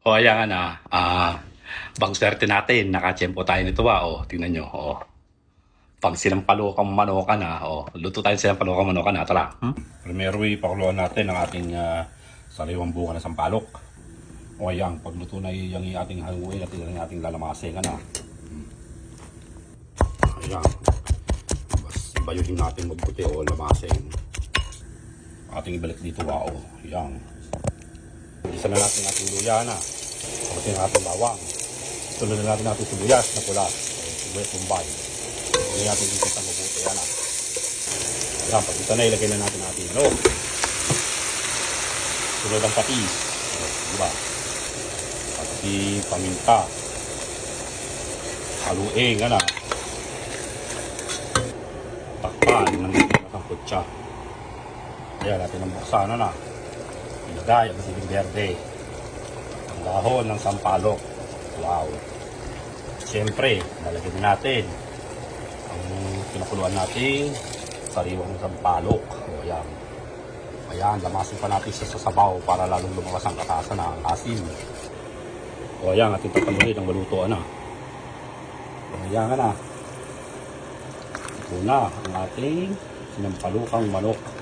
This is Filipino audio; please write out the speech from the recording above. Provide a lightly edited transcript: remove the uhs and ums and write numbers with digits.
O ayan na, bang swerte natin, nakatiyempo tayo nito tingnan nyo, pang sinampalukang manokan luto tayo sinampalukang manokan tara. Primero ipakuluan natin ang ating sariwang bunga na sampalok. O ayan, pagluto na yung ating haluin at yung ating lalamasin Ayan, bayuhin natin mabuti lamasin. Ating ibalik dito ayan. Isa na natin ating luya tapos yung ating bawang. Sunod na natin ating sibuyas na pula. Sibuyas bombay. Hindi natin dito sa mabuti Ayan, pag ito na ilagay na natin ating sunod ang patis. Diba? Pati paminta. Haluin takpan ng kutsa. Ayan, natin ang buksan ilagay ang siling berde. Ang dahon ng sampalok. Wow. Siyempre, lalagyan natin ang pinakuluan natin sariwang sampalok. Ayan. Ayan, lamasin pa natin sa sabaw para lalong lumakas ang katasan ng asin. Ayan, ating tapaluin ang maluto Ayan Ito na ang ating sinampalukang manok.